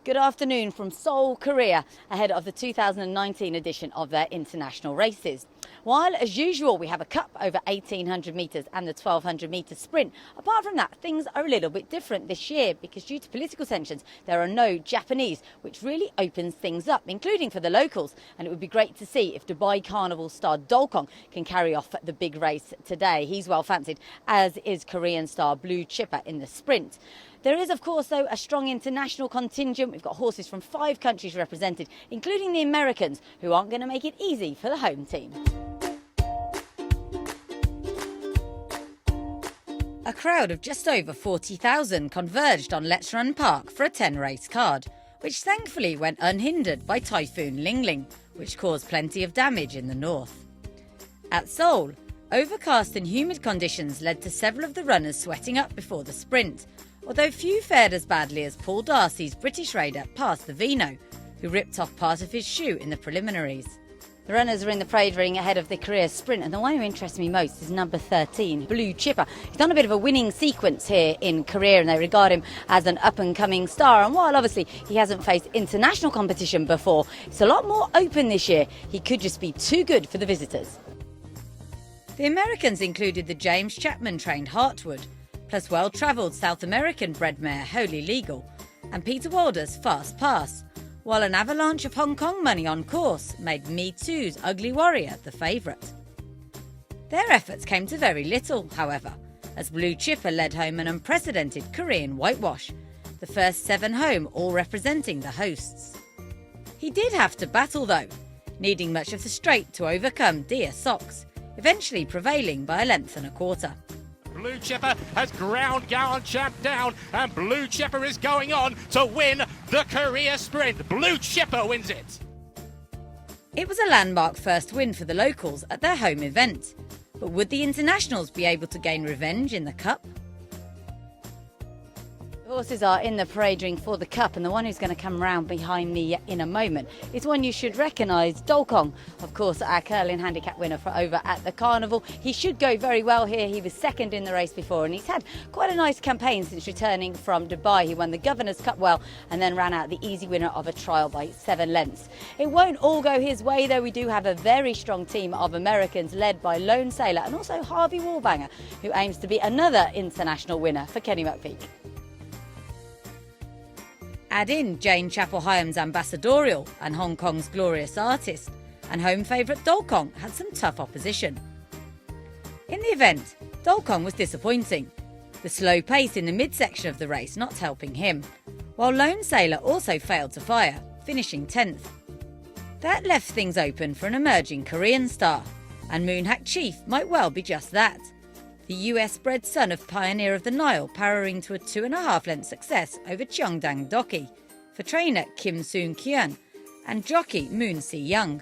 Good afternoon from Seoul, Korea, ahead of the 2019 edition of their international races. While, as usual, we have a cup over 1,800 metres and the 1,200 metre sprint, apart from that, things are a little bit different this year because due to political tensions, there are no Japanese, which really opens things up, including for the locals. And it would be great to see if Dubai Carnival star Dolkong can carry off the big race today. He's well fancied, as is Korean star Blue Chipper in the sprint. There is, of course, though, a strong international contingent. We've got horses from 5 countries represented, including the Americans, who aren't going to make it easy for the home team. A crowd of just over 40,000 converged on Let's Run Park for a 10-race card, which thankfully went unhindered by Typhoon Lingling, which caused plenty of damage in the north. At Seoul, overcast and humid conditions led to several of the runners sweating up before the sprint, although few fared as badly as Paul Darcy's British raider past the Vino, who ripped off part of his shoe in the preliminaries. The runners are in the parade ring ahead of the career sprint, and the one who interests me most is number 13, Blue Chipper. He's done a bit of a winning sequence here in career, and they regard him as an up-and-coming star. And while obviously he hasn't faced international competition before, it's a lot more open this year. He could just be too good for the visitors. The Americans included the James Chapman-trained Heartwood, plus well-travelled South American bred mare Holy Legal, and Peter Walder's Fast Pass, while an avalanche of Hong Kong money on course made Me Too's Ugly Warrior the favourite. Their efforts came to very little, however, as Blue Chipper led home an unprecedented Korean whitewash, the first 7 home all representing the hosts. He did have to battle though, needing much of the straight to overcome Dear Socks, eventually prevailing by a length and a quarter. Blue Chipper has ground Gowan Champ down, and Blue Chipper is going on to win the career sprint. Blue Chipper wins it. It was a landmark first win for the locals at their home event, but would the internationals be able to gain revenge in the Cup? The horses are in the parade ring for the Cup, and the one who's going to come round behind me in a moment is one you should recognise, Dolkong, of course, our curling handicap winner for over at the Carnival. He should go very well here. He was second in the race before, and he's had quite a nice campaign since returning from Dubai. He won the Governor's Cup well and then ran out the easy winner of a trial by 7 lengths. It won't all go his way, though. We do have a very strong team of Americans led by Lone Sailor and also Harvey Wallbanger, who aims to be another international winner for Kenny McPeak. Add in Jane Chapel-Hyam's Ambassadorial and Hong Kong's Glorious Artist, and home favourite Dolkong had some tough opposition. In the event, Dolkong was disappointing, the slow pace in the midsection of the race not helping him, while Lone Sailor also failed to fire, finishing 10th. That left things open for an emerging Korean star, and Moonhak Chief might well be just that. The US-bred son of Pioneer of the Nile powering to a 2.5-length success over Cheongdang Doki for trainer Kim Soon-kyun and jockey Moon Si-young.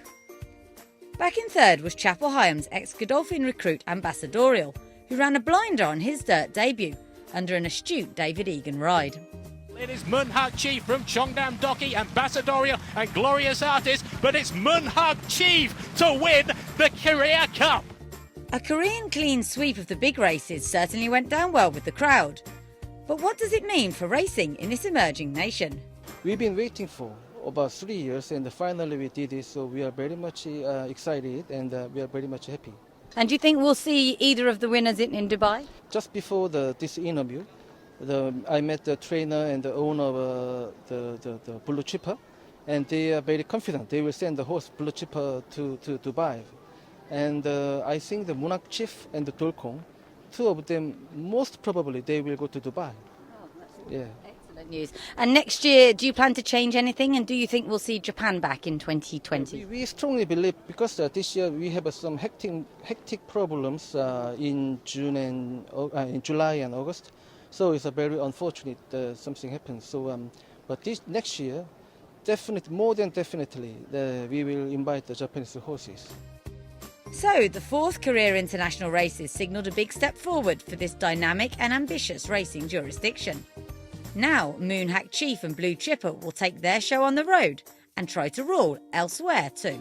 Back in third was Chapel-Hyam's ex-Godolphin recruit Ambassadorial, who ran a blinder on his dirt debut under an astute David Egan ride. It is Moonhak Chief from Cheongdam Doki, Ambassadorial and Glorious Artist, but it's Moonhak Chief to win the Korea Cup. A Korean clean sweep of the big races certainly went down well with the crowd. But what does it mean for racing in this emerging nation? We've been waiting for about 3 years, and finally we did it, so we are very much excited, and we are very much happy. And do you think we'll see either of the winners in Dubai? Just before this interview, I met the trainer and the owner of the Blue Chipper, and they are very confident they will send the horse Blue Chipper to Dubai. And I think the Moonhak Chief and the Dolkong, 2 of them, most probably they will go to Dubai. Oh, that's yeah. Excellent news. And next year, do you plan to change anything? And do you think we'll see Japan back in 2020? We strongly believe, because this year we have some hectic problems in June and in July and August. So it's a very unfortunate something happens. So, but this next year, definitely, more than definitely, we will invite the Japanese horses. So, the 4th career international races signalled a big step forward for this dynamic and ambitious racing jurisdiction. Now, Moonhak Chief and Blue Chipper will take their show on the road and try to rule elsewhere too.